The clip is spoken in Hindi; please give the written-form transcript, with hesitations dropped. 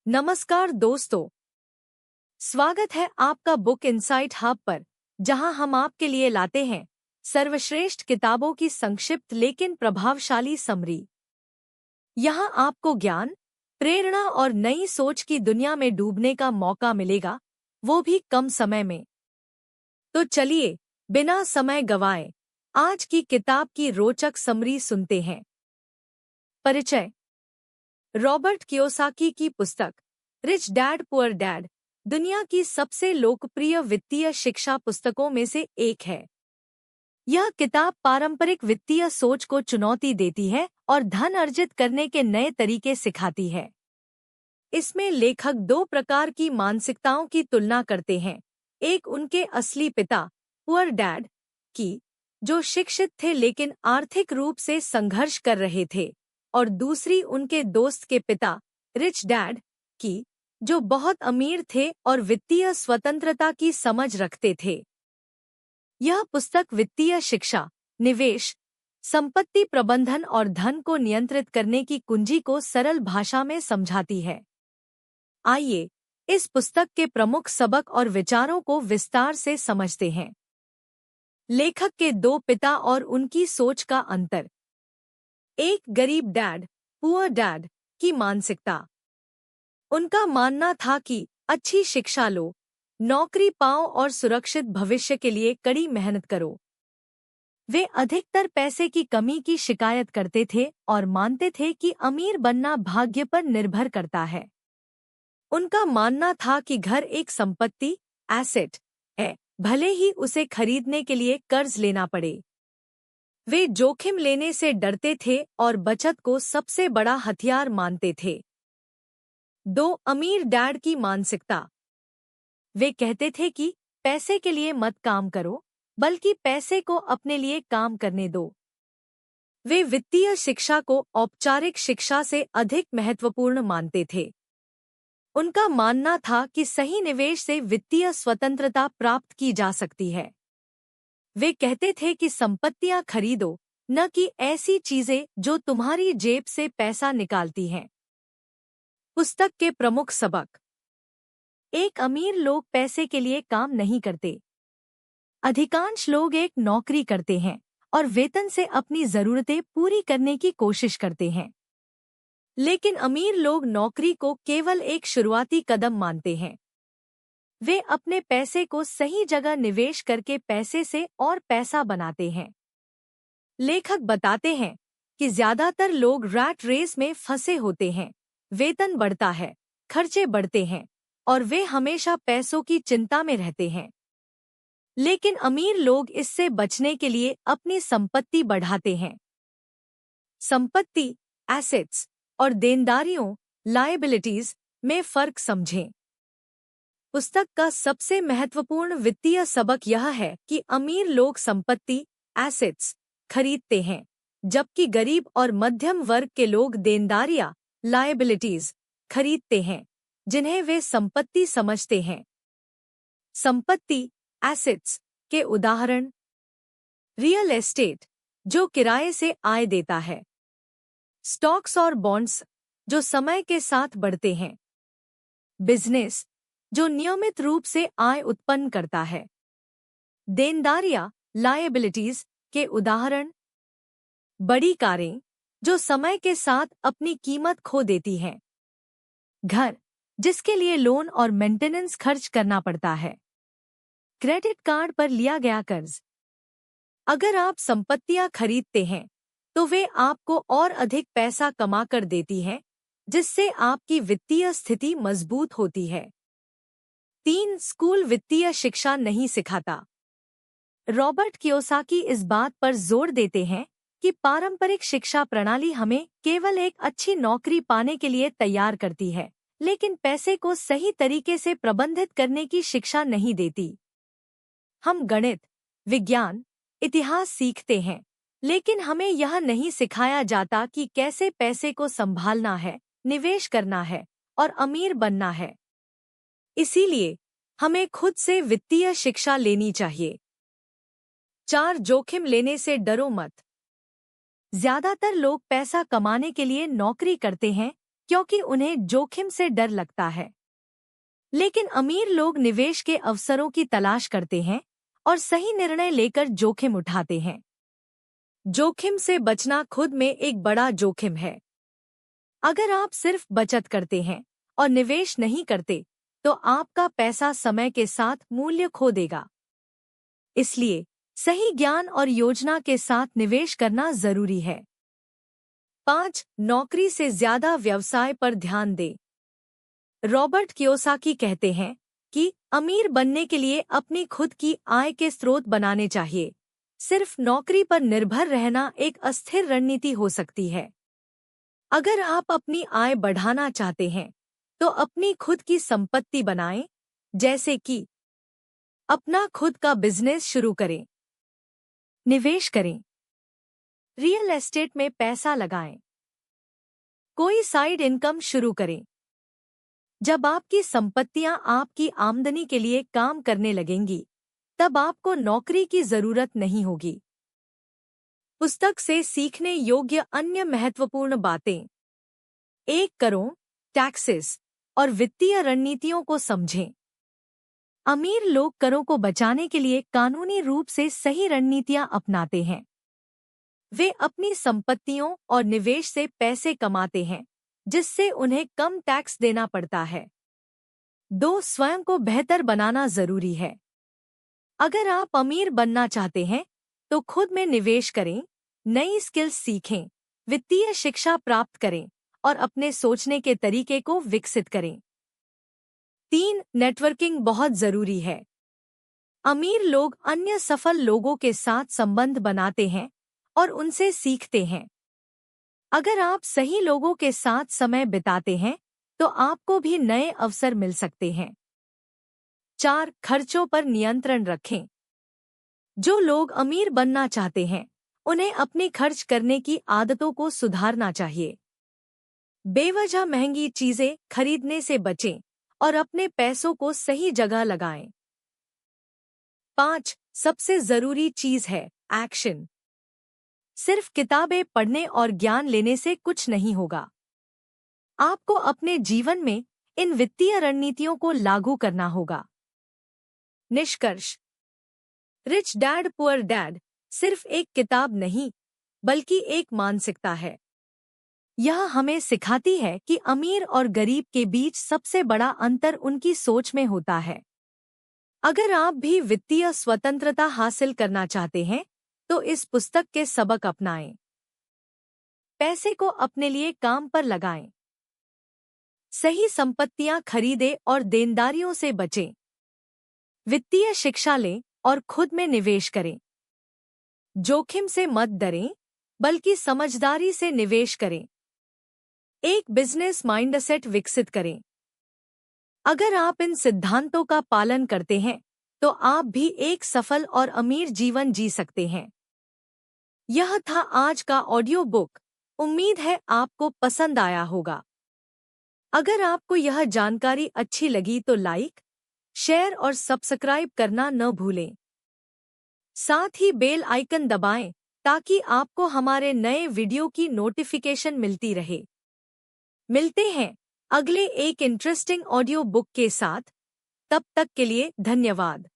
नमस्कार दोस्तों, स्वागत है आपका बुक इनसाइट हब पर, जहां हम आपके लिए लाते हैं सर्वश्रेष्ठ किताबों की संक्षिप्त लेकिन प्रभावशाली समरी। यहां आपको ज्ञान, प्रेरणा और नई सोच की दुनिया में डूबने का मौका मिलेगा, वो भी कम समय में। तो चलिए, बिना समय गवाए आज की किताब की रोचक समरी सुनते हैं। परिचय। रॉबर्ट कियोसाकी की पुस्तक रिच डैड पुअर डैड दुनिया की सबसे लोकप्रिय वित्तीय शिक्षा पुस्तकों में से एक है। यह किताब पारंपरिक वित्तीय सोच को चुनौती देती है और धन अर्जित करने के नए तरीके सिखाती है। इसमें लेखक दो प्रकार की मानसिकताओं की तुलना करते हैं। एक उनके असली पिता पुअर डैड की, जो शिक्षित थे लेकिन आर्थिक रूप से संघर्ष कर रहे थे, और दूसरी उनके दोस्त के पिता रिच डैड की, जो बहुत अमीर थे और वित्तीय स्वतंत्रता की समझ रखते थे। यह पुस्तक वित्तीय शिक्षा, निवेश, संपत्ति प्रबंधन और धन को नियंत्रित करने की कुंजी को सरल भाषा में समझाती है। आइए, इस पुस्तक के प्रमुख सबक और विचारों को विस्तार से समझते हैं। लेखक के दो पिता और उनकी सोच का अंतर। एक गरीब डैड, पुअर डैड की मानसिकता। उनका मानना था कि अच्छी शिक्षा लो, नौकरी पाओ और सुरक्षित भविष्य के लिए कड़ी मेहनत करो। वे अधिकतर पैसे की कमी की शिकायत करते थे और मानते थे कि अमीर बनना भाग्य पर निर्भर करता है। उनका मानना था कि घर एक संपत्ति, एसेट है, भले ही उसे खरीदने के लिए कर्ज लेना पड़े। वे जोखिम लेने से डरते थे और बचत को सबसे बड़ा हथियार मानते थे। दो अमीर डैड की मानसिकता। वे कहते थे कि पैसे के लिए मत काम करो, बल्कि पैसे को अपने लिए काम करने दो। वे वित्तीय शिक्षा को औपचारिक शिक्षा से अधिक महत्वपूर्ण मानते थे। उनका मानना था कि सही निवेश से वित्तीय स्वतंत्रता प्राप्त की जा सकती है। वे कहते थे कि संपत्तियां खरीदो, न कि ऐसी चीजें जो तुम्हारी जेब से पैसा निकालती हैं। पुस्तक के प्रमुख सबक। एक, अमीर लोग पैसे के लिए काम नहीं करते। अधिकांश लोग एक नौकरी करते हैं और वेतन से अपनी जरूरतें पूरी करने की कोशिश करते हैं। लेकिन अमीर लोग नौकरी को केवल एक शुरुआती कदम मानते हैं। वे अपने पैसे को सही जगह निवेश करके पैसे से और पैसा बनाते हैं। लेखक बताते हैं कि ज्यादातर लोग रैट रेस में फंसे होते हैं। वेतन बढ़ता है, खर्चे बढ़ते हैं और वे हमेशा पैसों की चिंता में रहते हैं। लेकिन अमीर लोग इससे बचने के लिए अपनी संपत्ति बढ़ाते हैं। संपत्ति, एसेट्स, और देनदारियों, लायबिलिटीज में फर्क समझें। पुस्तक का सबसे महत्वपूर्ण वित्तीय सबक यह है कि अमीर लोग संपत्ति, एसेट्स खरीदते हैं, जबकि गरीब और मध्यम वर्ग के लोग देनदारियां, लायबिलिटीज खरीदते हैं, जिन्हें वे संपत्ति समझते हैं। संपत्ति, एसेट्स के उदाहरण। रियल एस्टेट, जो किराए से आय देता है। स्टॉक्स और बॉन्ड्स, जो समय के साथ बढ़ते हैं। बिजनेस, जो नियमित रूप से आय उत्पन्न करता है। देनदारियां, लायबिलिटीज के उदाहरण। बड़ी कारें, जो समय के साथ अपनी कीमत खो देती हैं। घर, जिसके लिए लोन और मेंटेनेंस खर्च करना पड़ता है। क्रेडिट कार्ड पर लिया गया कर्ज। अगर आप संपत्तियां खरीदते हैं तो वे आपको और अधिक पैसा कमा कर देती हैं, जिससे आपकी वित्तीय स्थिति मजबूत होती है। 3, स्कूल वित्तीय शिक्षा नहीं सिखाता। रॉबर्ट कियोसाकी इस बात पर जोर देते हैं कि पारंपरिक शिक्षा प्रणाली हमें केवल एक अच्छी नौकरी पाने के लिए तैयार करती है, लेकिन पैसे को सही तरीके से प्रबंधित करने की शिक्षा नहीं देती। हम गणित, विज्ञान, इतिहास सीखते हैं, लेकिन हमें यह नहीं सिखाया जाता कि कैसे पैसे को संभालना है, निवेश करना है और अमीर बनना है। इसीलिए हमें खुद से वित्तीय शिक्षा लेनी चाहिए। 4, जोखिम लेने से डरो मत। ज्यादातर लोग पैसा कमाने के लिए नौकरी करते हैं, क्योंकि उन्हें जोखिम से डर लगता है। लेकिन अमीर लोग निवेश के अवसरों की तलाश करते हैं और सही निर्णय लेकर जोखिम उठाते हैं। जोखिम से बचना खुद में एक बड़ा जोखिम है। अगर आप सिर्फ बचत करते हैं और निवेश नहीं करते, तो आपका पैसा समय के साथ मूल्य खो देगा। इसलिए सही ज्ञान और योजना के साथ निवेश करना जरूरी है। 5. नौकरी से ज्यादा व्यवसाय पर ध्यान दें। रॉबर्ट कियोसाकी कहते हैं कि अमीर बनने के लिए अपनी खुद की आय के स्रोत बनाने चाहिए। सिर्फ नौकरी पर निर्भर रहना एक अस्थिर रणनीति हो सकती है। अगर आप अपनी आय बढ़ाना चाहते हैं, तो अपनी खुद की संपत्ति बनाएं, जैसे कि अपना खुद का बिजनेस शुरू करें, निवेश करें, रियल एस्टेट में पैसा लगाएं, कोई साइड इनकम शुरू करें। जब आपकी संपत्तियां आपकी आमदनी के लिए काम करने लगेंगी, तब आपको नौकरी की जरूरत नहीं होगी। पुस्तक से सीखने योग्य अन्य महत्वपूर्ण बातें। 1. करों, टैक्सेस और वित्तीय रणनीतियों को समझें। अमीर लोग करों को बचाने के लिए कानूनी रूप से सही रणनीतियां अपनाते हैं। वे अपनी संपत्तियों और निवेश से पैसे कमाते हैं, जिससे उन्हें कम टैक्स देना पड़ता है। 2. स्वयं को बेहतर बनाना जरूरी है। अगर आप अमीर बनना चाहते हैं, तो खुद में निवेश करें, नई स्किल्स सीखें, वित्तीय शिक्षा प्राप्त करें और अपने सोचने के तरीके को विकसित करें। 3. नेटवर्किंग बहुत जरूरी है। अमीर लोग अन्य सफल लोगों के साथ संबंध बनाते हैं और उनसे सीखते हैं। अगर आप सही लोगों के साथ समय बिताते हैं, तो आपको भी नए अवसर मिल सकते हैं। 4. खर्चों पर नियंत्रण रखें। जो लोग अमीर बनना चाहते हैं, उन्हें अपनी खर्च करने की आदतों को सुधारना चाहिए। बेवजह महंगी चीजें खरीदने से बचें और अपने पैसों को सही जगह लगाएं। 5. सबसे जरूरी चीज है एक्शन। सिर्फ किताबें पढ़ने और ज्ञान लेने से कुछ नहीं होगा। आपको अपने जीवन में इन वित्तीय रणनीतियों को लागू करना होगा। निष्कर्ष। रिच डैड पुअर डैड सिर्फ एक किताब नहीं, बल्कि एक मानसिकता है। यह हमें सिखाती है कि अमीर और गरीब के बीच सबसे बड़ा अंतर उनकी सोच में होता है। अगर आप भी वित्तीय स्वतंत्रता हासिल करना चाहते हैं, तो इस पुस्तक के सबक अपनाएं। पैसे को अपने लिए काम पर लगाएं, सही संपत्तियां खरीदें और देनदारियों से बचें, वित्तीय शिक्षा लें और खुद में निवेश करें। जोखिम से मत डरें, बल्कि समझदारी से निवेश करें। एक बिजनेस माइंडसेट विकसित करें। अगर आप इन सिद्धांतों का पालन करते हैं, तो आप भी एक सफल और अमीर जीवन जी सकते हैं। यह था आज का ऑडियो बुक। उम्मीद है आपको पसंद आया होगा। अगर आपको यह जानकारी अच्छी लगी तो लाइक, शेयर और सब्सक्राइब करना न भूलें। साथ ही बेल आइकन दबाएं ताकि आपको हमारे नए वीडियो की नोटिफिकेशन मिलती रहे। मिलते हैं अगले एक इंटरेस्टिंग ऑडियो बुक के साथ। तब तक के लिए धन्यवाद।